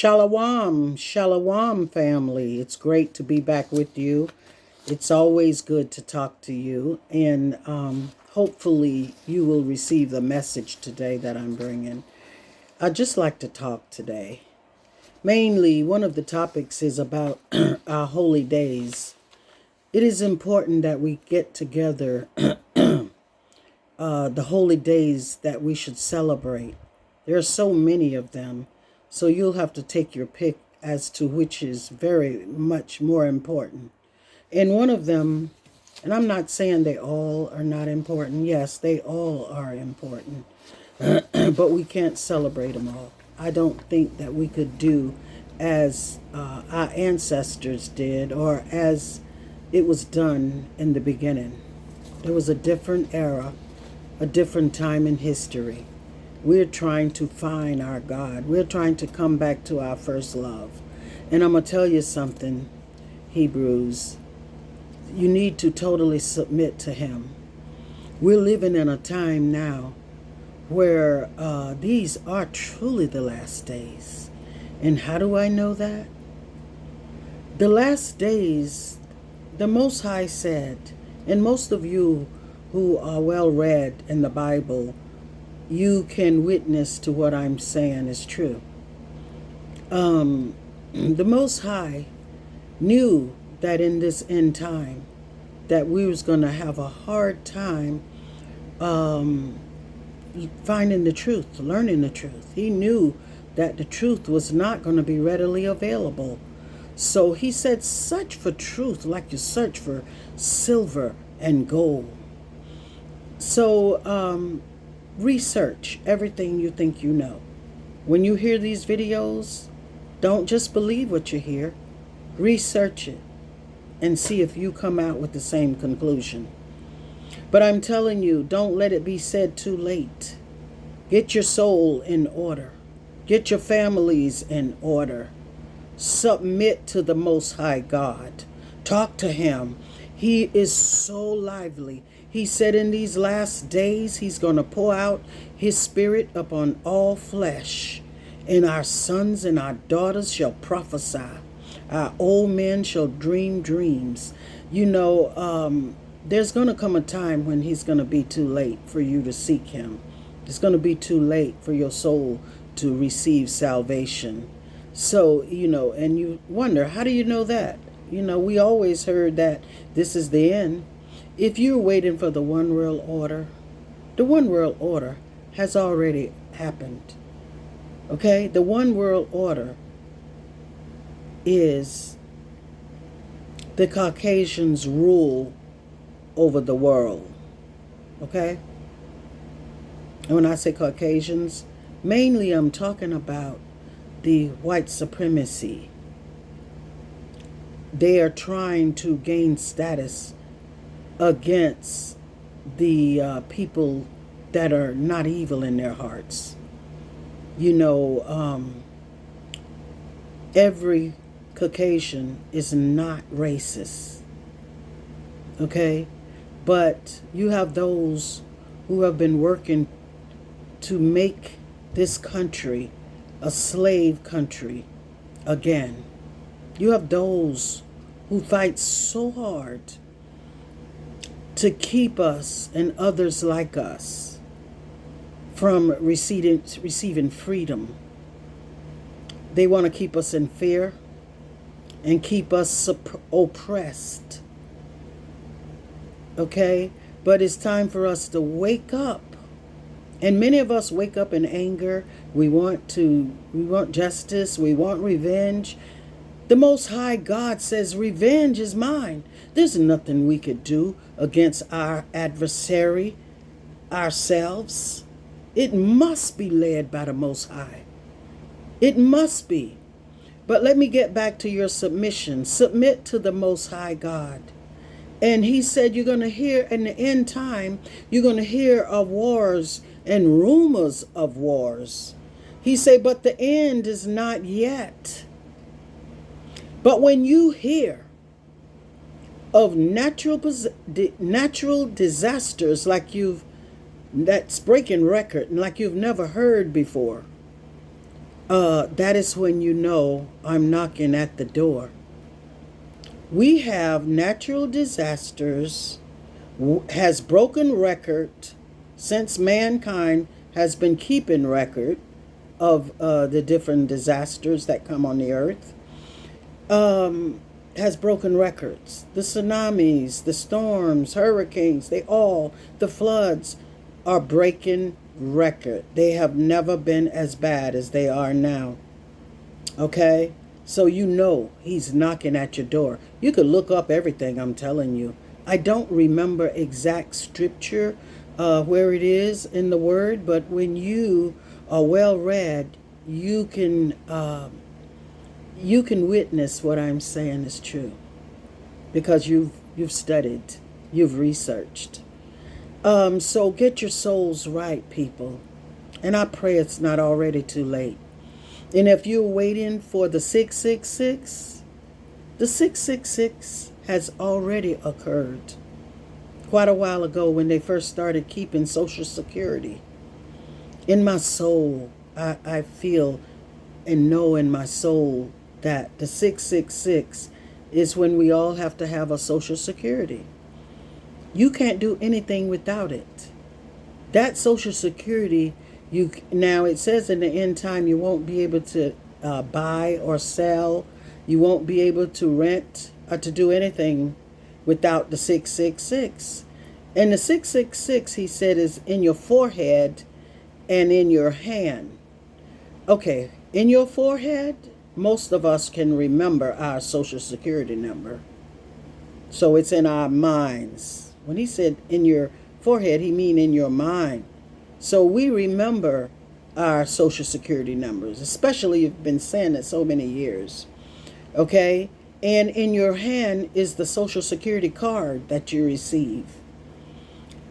Shalom, shalom, family. It's great to be back with you. It's always good to talk to you, and hopefully, you will receive the message today that I'm bringing. I'd just like to talk today. Mainly, one of the topics is about our holy days. It is important that we get together the holy days that we should celebrate. There are so many of them, so you'll have to take your pick as to which is very much more important. And one of them, and I'm not saying they all are not important. Yes, they all are important, but we can't celebrate them all. I don't think that we could do as our ancestors did or as it was done in the beginning. There was a different era, a different time in history. We're trying to find our God. We're trying to come back to our first love. And I'm going to tell you something, Hebrews. You need to totally submit to Him. We're living in a time now where these are truly the last days. And how do I know that? The last days, the Most High said, and most of you who are well read in the Bible, you can witness to what I'm saying is true. The Most High knew that in this end time that we was going to have a hard time finding the truth, learning the truth. He knew that the truth was not going to be readily available. So he said, search for truth like you search for silver and gold. So research everything you think you know. When you hear these videos, don't just believe what you hear. Research it and see if you come out with the same conclusion. But I'm telling you, don't let it be said too late. Get your soul in order. Get your families in order. Submit to the Most High God. Talk to Him. He is so lively. He said in these last days, He's going to pour out His Spirit upon all flesh. And our sons and our daughters shall prophesy. Our old men shall dream dreams. You know, there's going to come a time when He's going to be too late for you to seek Him. It's going to be too late for your soul to receive salvation. So, you know, and you wonder, how do you know that? You know, we always heard that this is the end. If you're waiting for the one world order, the one world order has already happened. Okay? The one world order is the Caucasians rule over the world. Okay? And when I say Caucasians, mainly I'm talking about the white supremacy. They are trying to gain status against the people that are not evil in their hearts. You know, every Caucasian is not racist. Okay? But you have those who have been working to make this country a slave country again. You have those who fight so hard to keep us and others like us from receiving freedom. They want to keep us in fear and keep us oppressed. Okay? But it's time for us to wake up. And many of us wake up in anger. We want justice. We want revenge. The Most High God says, revenge is mine. There's nothing we could do against our adversary, ourselves. It must be led by the Most High. It must be. But let me get back to your submission. Submit to the Most High God. And He said you're going to hear in the end time, you're going to hear of wars and rumors of wars. He said, but the end is not yet. But when you hear of natural disasters that's breaking record and like you've never heard before, that is when you know I'm knocking at the door. We have natural disasters, has broken record since mankind has been keeping record of the different disasters that come on the earth. Has broken records. The tsunamis, the storms, hurricanes, the floods are breaking record. They have never been as bad as they are now. Okay? So you know he's knocking at your door. You could look up everything, I'm telling you. I don't remember exact scripture where it is in the word, but when you are well read, you can witness what I'm saying is true, because you've studied, you've researched. So get your souls right, people. And I pray it's not already too late. And if you're waiting for the 666, the 666 has already occurred quite a while ago when they first started keeping Social Security. In my soul, I feel and know in my soul that the 666 is when we all have to have a Social Security. You can't do anything without it. That Social Security, now it says in the end time you won't be able to buy or sell. You won't be able to rent or to do anything without the 666. And the 666, he said, is in your forehead and in your hand. Okay, in your forehead, most of us can remember our Social Security number. So it's in our minds. When he said in your forehead, he mean in your mind. So we remember our Social Security numbers, especially you've been saying it so many years. Okay? And in your hand is the Social Security card that you receive.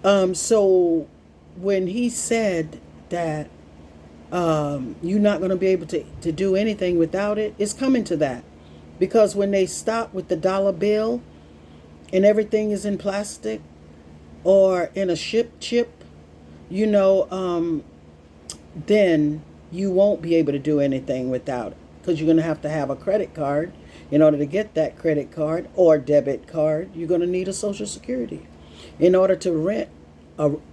So when he said that you're not going to be able to do anything without it, it's coming to that. Because when they stop with the dollar bill and everything is in plastic or in a chip, then you won't be able to do anything without it, because you're going to have a credit card. In order to get that credit card or debit card, you're going to need a Social Security. In order to rent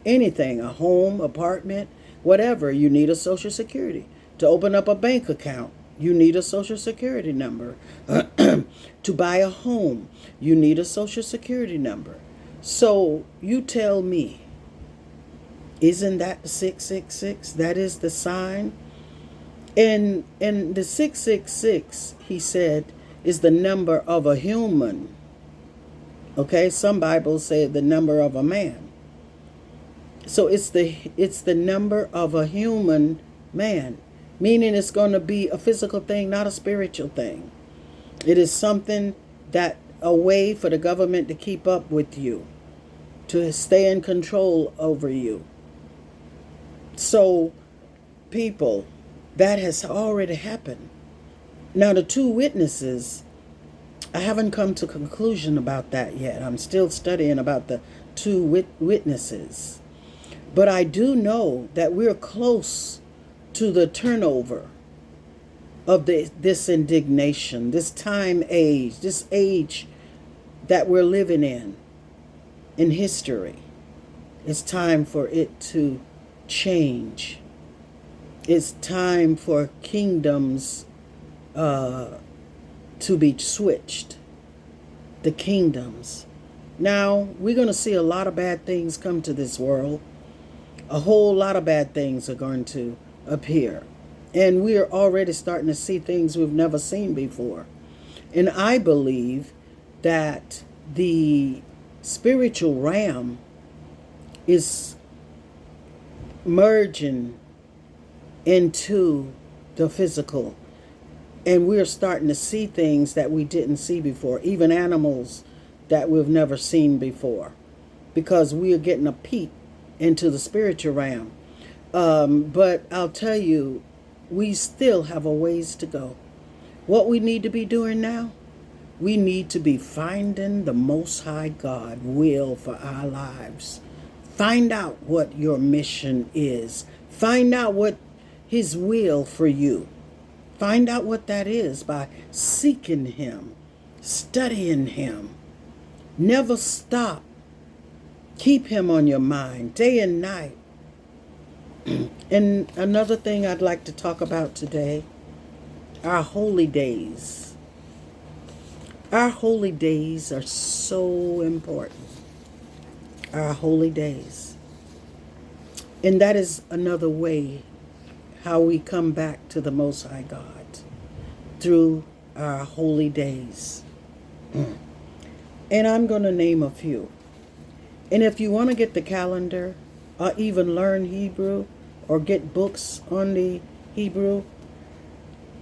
anything, a home, apartment, whatever, you need a Social Security. To open up a bank account, you need a Social Security number. To buy a home, you need a Social Security number. So you tell me, isn't that the 666? That is the sign. And the 666, he said, is the number of a human. Okay, some Bibles say the number of a man. So it's the number of a human man, meaning it's going to be a physical thing, not a spiritual thing. It is something that a way for the government to keep up with you, to stay in control over you. So, people, that has already happened. Now, the two witnesses, I haven't come to a conclusion about that yet. I'm still studying about the two witnesses. But I do know that we're close to the turnover of this indignation, this this age that we're living in history. It's time for it to change. It's time for kingdoms to be switched. The kingdoms. Now, we're going to see a lot of bad things come to this world. A whole lot of bad things are going to appear. And we are already starting to see things we've never seen before. And I believe that the spiritual realm is merging into the physical. And we're starting to see things that we didn't see before, even animals that we've never seen before, because we are getting a peek into the spiritual realm. But I'll tell you, we still have a ways to go. What we need to be doing now, we need to be finding the Most High God will for our lives. Find out what your mission is. Find out what His will for you. Find out what that is by seeking Him, studying Him. Never stop. Keep Him on your mind day and night. And another thing I'd like to talk about today, our holy days. Our holy days are so important. Our holy days. And that is another way how we come back to the Most High God, through our holy days. And I'm going to name a few. And if you want to get the calendar, or even learn Hebrew, or get books on the Hebrew,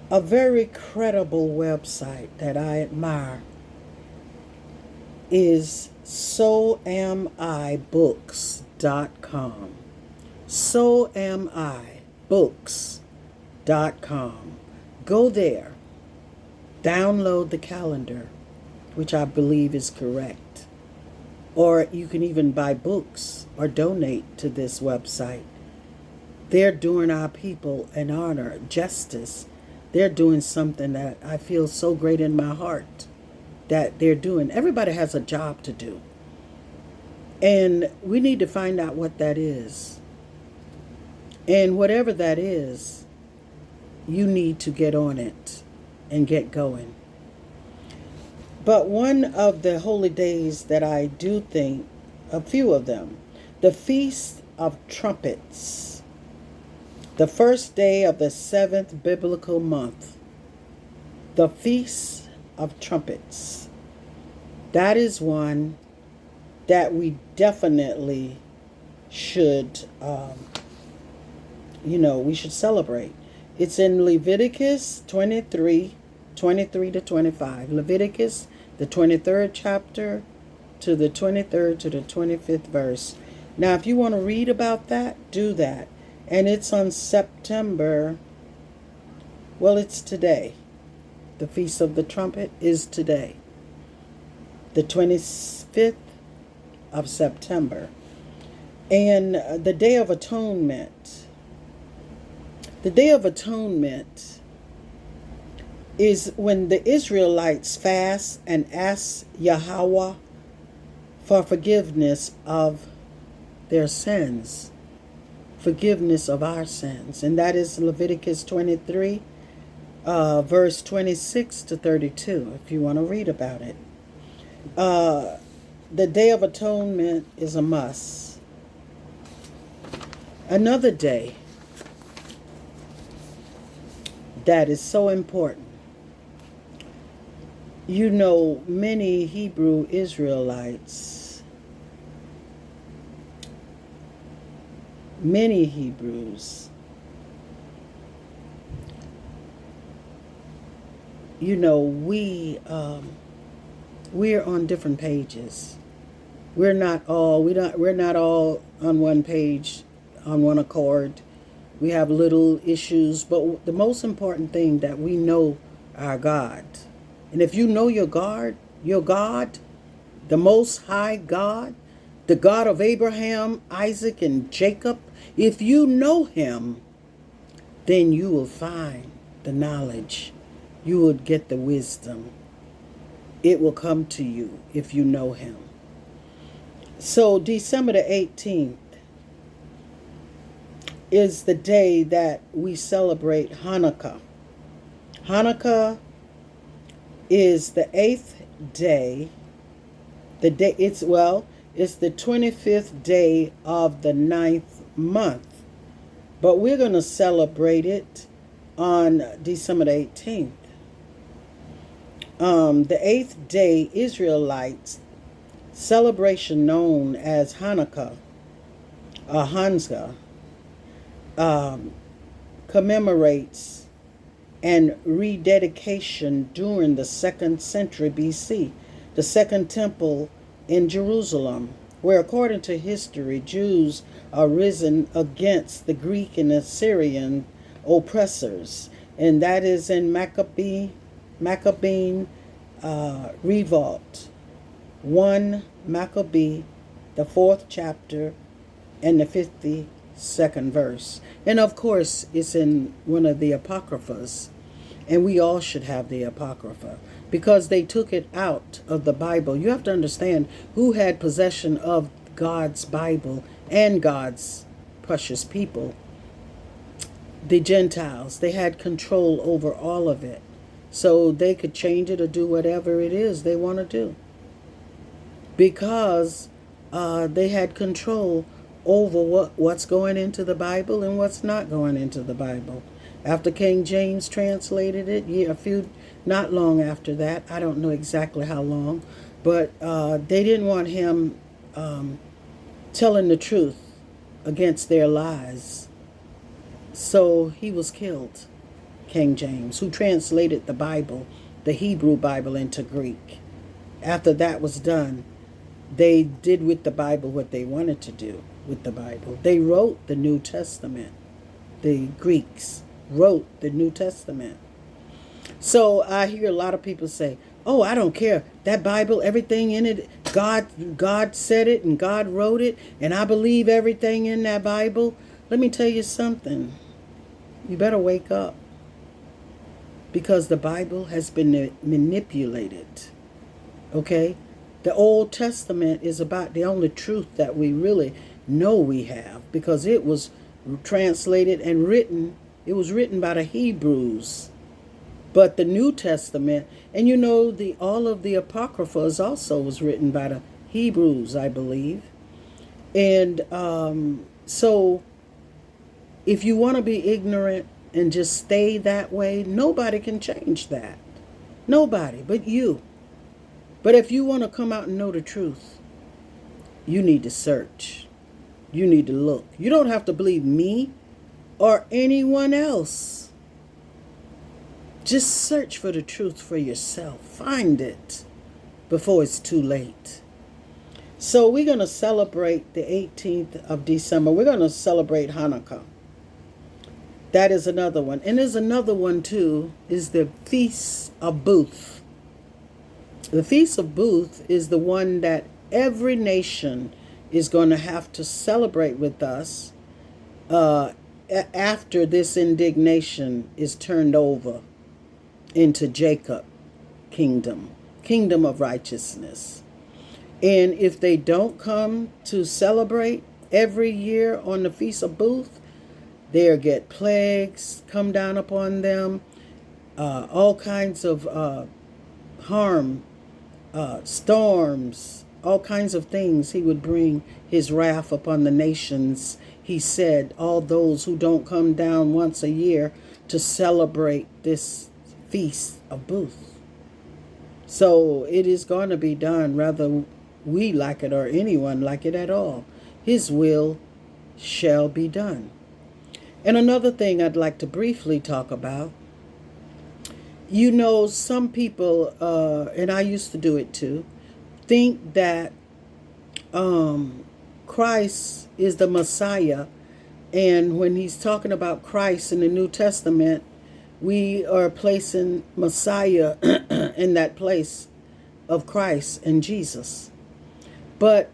a very credible website that I admire is soamibooks.com. soamibooks.com. Go there, download the calendar, which I believe is correct. Or you can even buy books or donate to this website. They're doing our people an honor, justice. They're doing something that I feel so great in my heart that they're doing. Everybody has a job to do. And we need to find out what that is. And whatever that is, you need to get on it and get going. But one of the holy days that I do think, a few of them, the Feast of Trumpets, the first day of the 7th biblical month, the Feast of Trumpets. That is one that we definitely should, we should celebrate. It's in Leviticus 23 to 25. Leviticus, the 23rd chapter to the 23rd to the 25th verse. Now, if you want to read about that, do that. And it's on September, it's today. The Feast of the Trumpet is today, the 25th of September. And the Day of Atonement. The Day of Atonement is when the Israelites fast and ask Yahweh for forgiveness of their sins. Forgiveness of our sins. And that is Leviticus 23, verse 26 to 32, if you want to read about it. The Day of Atonement is a must. Another day that is so important. Many Hebrew Israelites, many Hebrews, we're on different pages. We're not all on one page, on one accord. We have little issues, but the most important thing that we know our God. And if you know your God, the Most High God, the God of Abraham, Isaac, and Jacob, if you know Him, then you will find the knowledge. You will get the wisdom. It will come to you if you know Him. So December the 18th is the day that we celebrate Hanukkah. Hanukkah is the 8th day. It's the 25th day of the 9th month. But we're going to celebrate it on December the 18th. The 8th day Israelites celebration known as Hanukkah, or Hanukkah, commemorates and rededication during the 2nd century BC, the Second Temple in Jerusalem, where according to history, Jews are risen against the Greek and Assyrian oppressors, and that is in Maccabean revolt. 1 Maccabee, the 4th chapter, and the 52nd verse. And of course, it's in one of the Apocryphas. And we all should have the Apocrypha because they took it out of the Bible. You have to understand who had possession of God's Bible and God's precious people. The Gentiles. They had control over all of it. So they could change it or do whatever it is they want to do. Because they had control over what's going into the Bible and what's not going into the Bible. After King James translated it, not long after that, I don't know exactly how long, but they didn't want him telling the truth against their lies. So he was killed, King James, who translated the Bible, the Hebrew Bible, into Greek. After that was done, they did with the Bible what they wanted to do with the Bible. They wrote the New Testament. The Greeks wrote the New Testament. So I hear a lot of people say, oh, I don't care. That Bible, everything in it, God said it and God wrote it, and I believe everything in that Bible. Let me tell you something. You better wake up. Because the Bible has been manipulated. Okay? The Old Testament is about the only truth that we really know we have, because it was translated and written. It was written by the Hebrews. But the New Testament, and all of the Apocryphas also was written by the Hebrews, I believe. And so if you want to be ignorant and just stay that way, nobody can change that. Nobody but you. But if you want to come out and know the truth, you need to search. You need to look. You don't have to believe me or anyone else. Just search for the truth for yourself. Find it before it's too late. So we're going to celebrate the 18th of December. We're going to celebrate Hanukkah. That is another one. And there's another one too, is the Feast of Booth. The Feast of Booth is the one that every nation is going to have to celebrate with us after this indignation is turned over into Jacob kingdom of righteousness. And if they don't come to celebrate every year on the Feast of Booth, they'll get plagues come down upon them, all kinds of harm, storms, all kinds of things. He would bring his wrath upon the nations. He said, all those who don't come down once a year to celebrate this Feast of Booth. So it is going to be done, whether we like it or anyone like it at all. His will shall be done. And another thing I'd like to briefly talk about, some people, and I used to do it too, think that Christ is the Messiah. And when he's talking about Christ in the New Testament, we are placing Messiah in that place of Christ and Jesus. But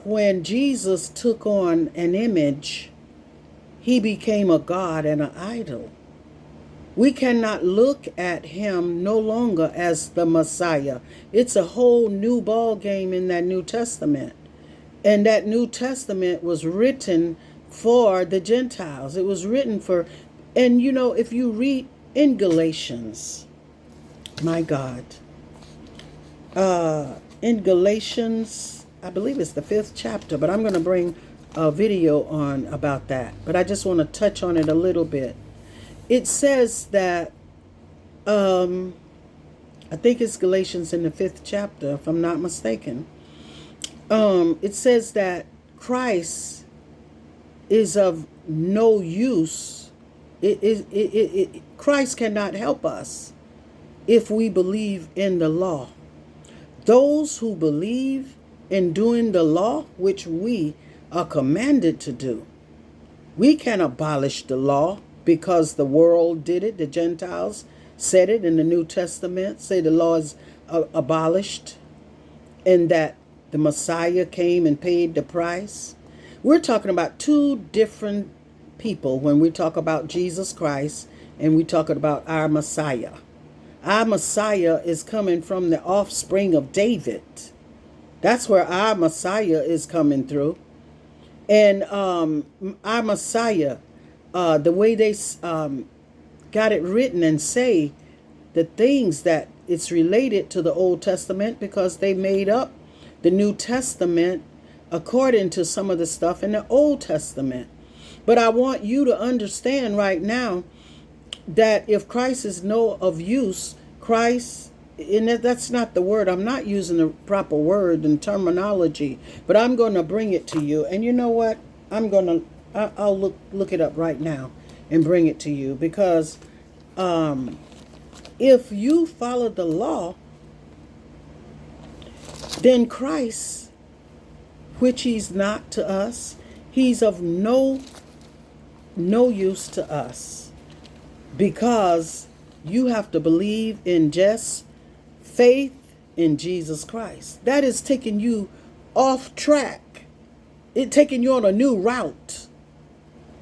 when Jesus took on an image, he became a god and an idol. We cannot look at him no longer as the Messiah. It's a whole new ball game in that New Testament. And that New Testament was written for the Gentiles. It was written for, and if you read in Galatians, my God, in Galatians, I believe it's the 5th chapter, but I'm going to bring a video on about that. But I just want to touch on it a little bit. It says that, I think it's Galatians in the 5th chapter, if I'm not mistaken. It says that Christ is of no use. Christ cannot help us if we believe in the law. Those who believe in doing the law, which we are commanded to do, we can abolish the law because the world did it. The Gentiles said it in the New Testament, say the law is abolished, and that the Messiah came and paid the price. We're talking about two different people when we talk about Jesus Christ and we talk about our Messiah. Our Messiah is coming from the offspring of David. That's where our Messiah is coming through. And our Messiah, the way they got it written and say the things that it's related to the Old Testament, because they made up the New Testament according to some of the stuff in the Old Testament. But I want you to understand right now that if Christ is no of use, Christ, and that's not the word, I'm not using the proper word and terminology, but I'm going to bring it to you. And you know what? I'll look it up right now and bring it to you, because if you follow the law, then Christ, which he's not to us, he's of no use to us, because you have to believe in just faith in Jesus Christ. That is taking you off track. It's taking you on a new route.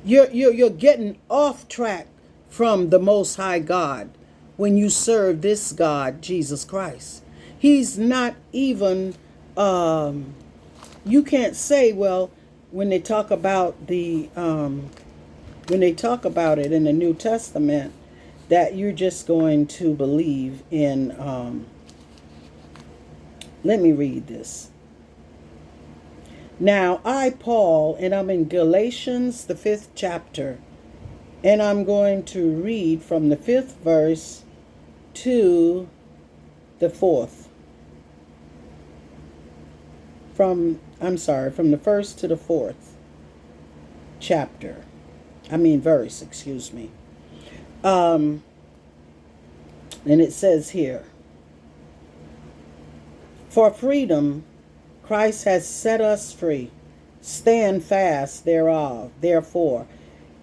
You're getting off track from the Most High God when you serve this God, Jesus Christ. He's not even, you can't say, well, when they talk about it in the New Testament, that you're just going to believe in, let me read this. Now, I, Paul, and I'm in Galatians, the 5th chapter, and I'm going to read from the 5th verse to the 4th. From the 1st to the 4th verse, excuse me. And it says here, for freedom, Christ has set us free. Stand fast thereof, therefore,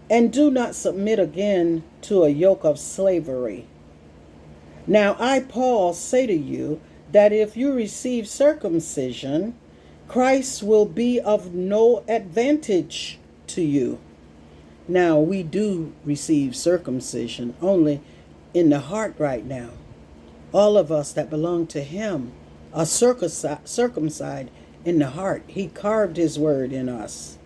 and do not submit again to a yoke of slavery. Now I, Paul, say to you that if you receive circumcision, Christ will be of no advantage to you. Now, we do receive circumcision only in the heart right now. All of us that belong to him are circumcised in the heart. He carved his word in us.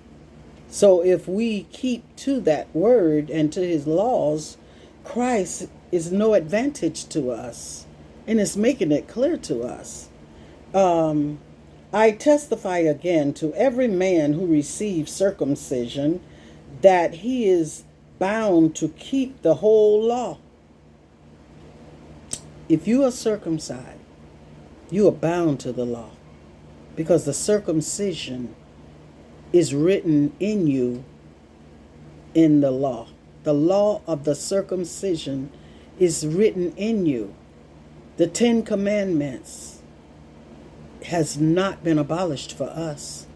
So if we keep to that word and to his laws, Christ is no advantage to us. And it's making it clear to us. I testify again to every man who receives circumcision that he is bound to keep the whole law. If you are circumcised, you are bound to the law, because the circumcision is written in you in the law. The law of the circumcision is written in you. The 10 Commandments has not been abolished for us,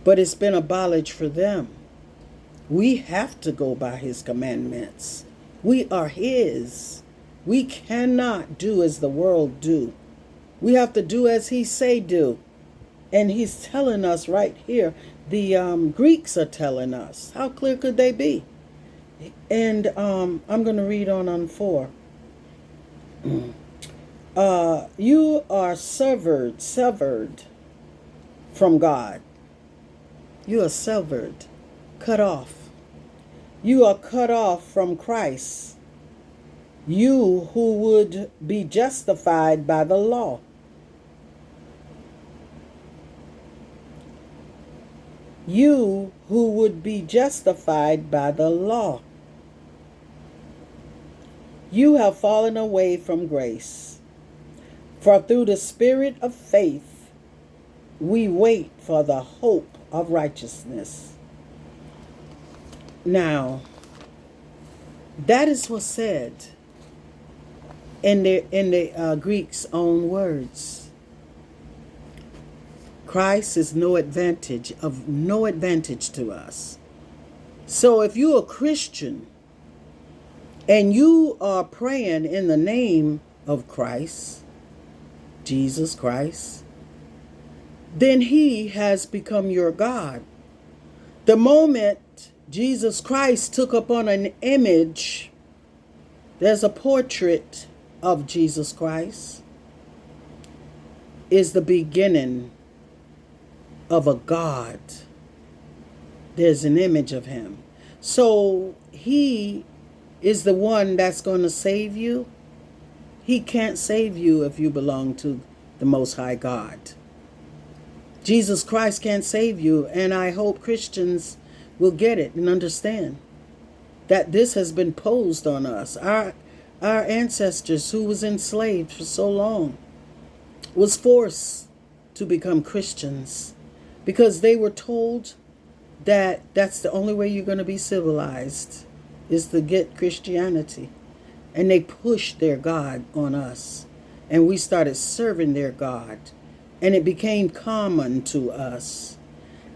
but it's been abolished for them. We have to go by his commandments. We are his. We cannot do as the world do. We have to do as he say do. And he's telling us right here. The Greeks are telling us. How clear could they be? And I'm going to read on 4. You are severed from God. You are severed, cut off. You are cut off from Christ. You who would be justified by the law. You who would be justified by the law. You have fallen away from grace. For through the Spirit of faith, we wait for the hope of righteousness. Now, that is what's said in the Greeks' own words. Christ is no advantage to us. So if you're a Christian and you are praying in the name of Christ, Jesus Christ, then he has become your God. The moment Jesus Christ took upon an image, there's a portrait of Jesus Christ is the beginning of a God. There's an image of him. So he is the one that's going to save you. He can't save you if you belong to the Most High God. Jesus Christ can't save you, and I hope Christians will get it and understand that this has been posed on us. Our ancestors who was enslaved for so long was forced to become Christians because they were told that that's the only way you're going to be civilized is to get Christianity. And they pushed their God on us. And we started serving their God. And it became common to us.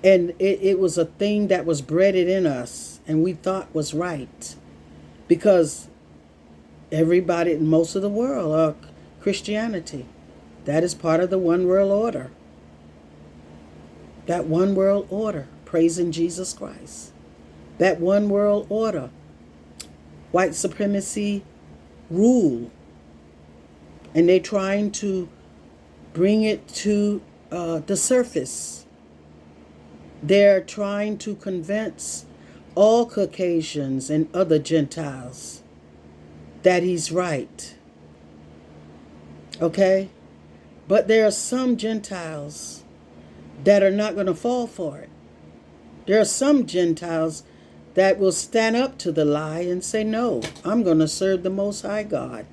And it was a thing that was bred in us and we thought was right. Because everybody, most of the world are Christianity. That is part of the one world order. That one world order, praising Jesus Christ. That one world order, white supremacy rule. And they're trying to bring it to the surface. They're trying to convince all Caucasians and other Gentiles that he's right. Okay? But there are some Gentiles that are not going to fall for it. There are some Gentiles that will stand up to the lie and say, no, I'm going to serve the Most High God.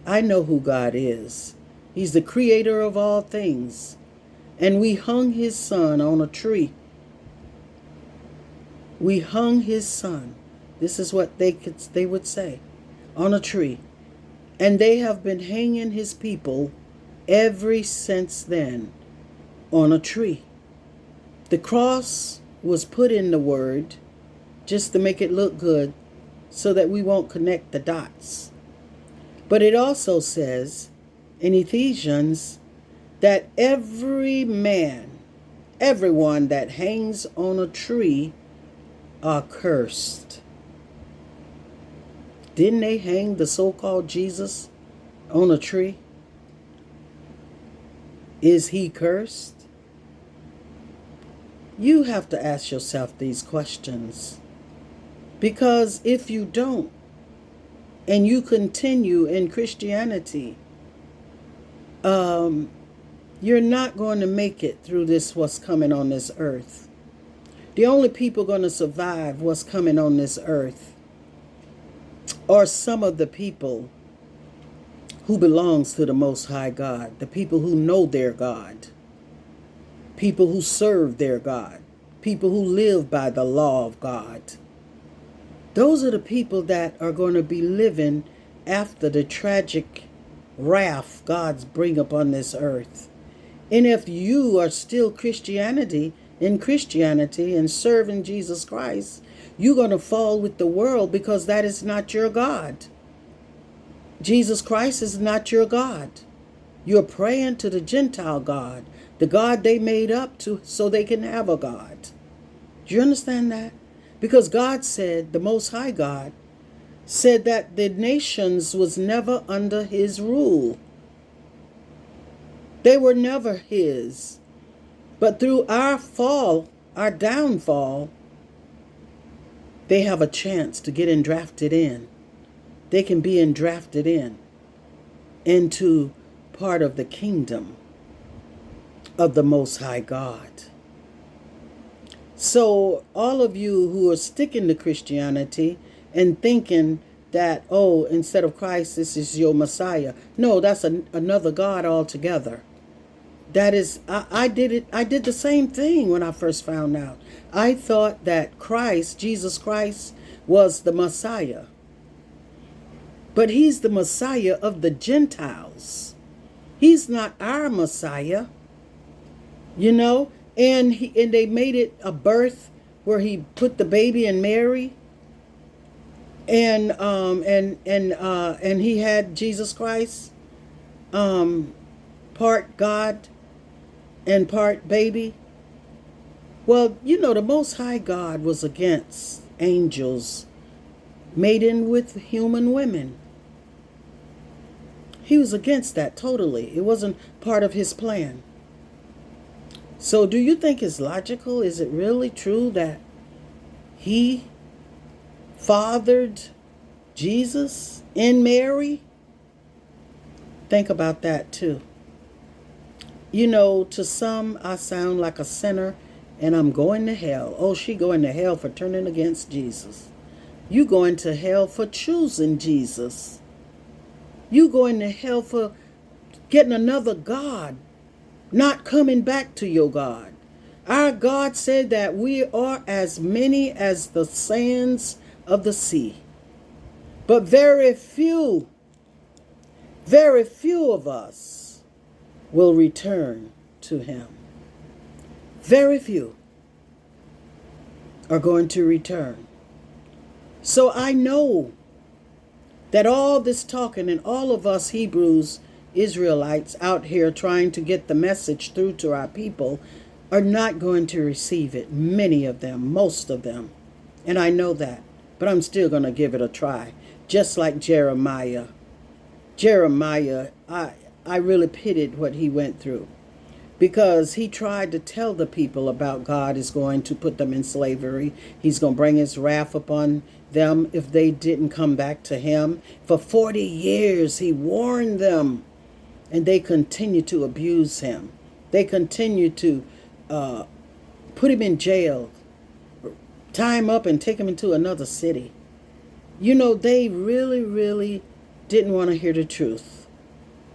I know who God is. He's the creator of all things. And we hung his son on a tree. We hung his son. This is what they would say. On a tree. And they have been hanging his people ever since then on a tree. The cross was put in the word just to make it look good so that we won't connect the dots. But it also says in Ephesians that every man, everyone that hangs on a tree are cursed. Didn't they hang the so-called Jesus on a tree? Is he cursed? You have to ask yourself these questions. Because if you don't, and you continue in Christianity, you're not going to make it through this, what's coming on this earth. The only people going to survive what's coming on this earth are some of the people who belongs to the Most High God, the people who know their God, people who serve their God, people who live by the law of God. Those are the people that are going to be living after the tragic wrath God's bring upon this earth. And if you are still in Christianity and serving Jesus Christ, you're going to fall with the world because that is not your God. Jesus Christ is not your God. You're praying to the Gentile God, the God they made up to so they can have a God. Do you understand that? Because God said, the Most High God, said that the nations was never under his rule. They were never his. But through our fall, our downfall, they have a chance to get endrafted in. They can be endrafted into part of the kingdom of the Most High God. So all of you who are sticking to Christianity and thinking that, oh, instead of Christ, this is your Messiah. No, that's another God altogether. That is, I did the same thing when I first found out. I thought that Christ, Jesus Christ, was the Messiah. But he's the Messiah of the Gentiles. He's not our Messiah. You know? And they made it a birth where he put the baby in Mary. And he had Jesus Christ, part God and part baby. Well, you know, the Most High God was against angels mating with human women. He was against that totally. It wasn't part of his plan. So do you think it's logical? Is it really true that he fathered Jesus in Mary? Think about that too. You know, to some, I sound like a sinner and I'm going to hell. Oh, she going to hell for turning against Jesus. You going to hell for choosing Jesus. You going to hell for getting another God, not coming back to your God. Our God said that we are as many as the sands of the sea. But very few of us will return to him. Very few are going to return. So I know that all this talking and all of us Hebrews, Israelites out here trying to get the message through to our people are not going to receive it. Many of them, most of them. And I know that. But I'm still going to give it a try. Just like Jeremiah. Jeremiah, I really pitied what he went through. Because he tried to tell the people about God is going to put them in slavery. He's going to bring his wrath upon them if they didn't come back to him. For 40 years, he warned them. And they continue to abuse him. They continue to put him in jail, tie him up and take him into another city. You know, they really, really didn't want to hear the truth.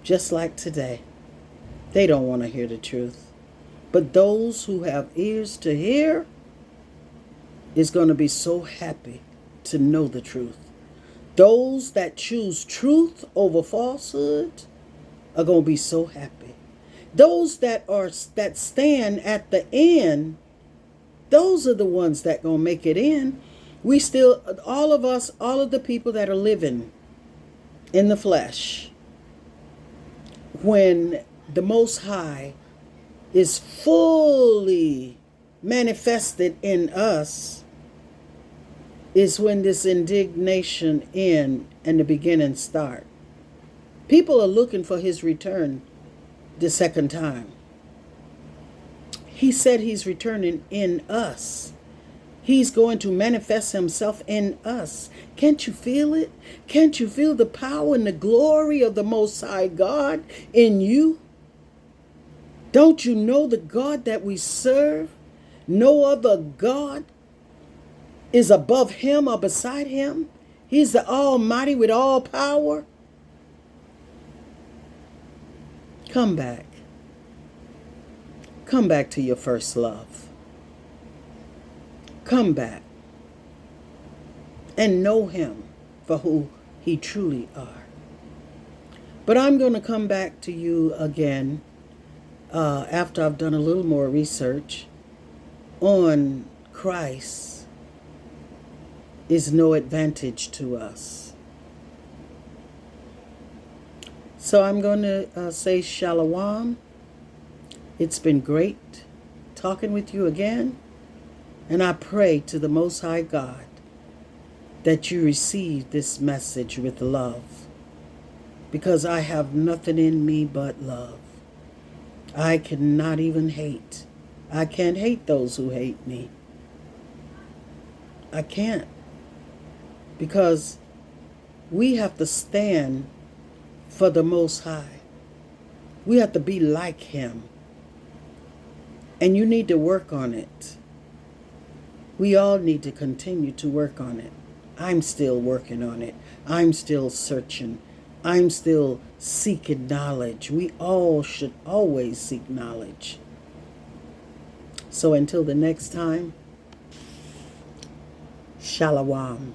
Just like today. They don't want to hear the truth. But those who have ears to hear is going to be so happy to know the truth. Those that choose truth over falsehood are going to be so happy. Those that stand at the end, those are the ones that going to make it in. We still, all of us, all of the people that are living in the flesh, when the Most High is fully manifested in us, is when this indignation end and the beginning start. People are looking for his return the second time. He said he's returning in us. He's going to manifest himself in us. Can't you feel it? Can't you feel the power and the glory of the Most High God in you? Don't you know the God that we serve? No other God is above him or beside him. He's the Almighty with all power. Come back. Come back to your first love. Come back and know him for who he truly are. But I'm going to come back to you again after I've done a little more research on Christ is no advantage to us. So I'm going to say shalom. It's been great talking with you again. And I pray to the Most High God that you receive this message with love. Because I have nothing in me but love. I cannot even hate. I can't hate those who hate me. I can't. Because we have to stand for the Most High. We have to be like him. And you need to work on it. We all need to continue to work on it. I'm still working on it. I'm still searching. I'm still seeking knowledge. We all should always seek knowledge. So until the next time, shalom.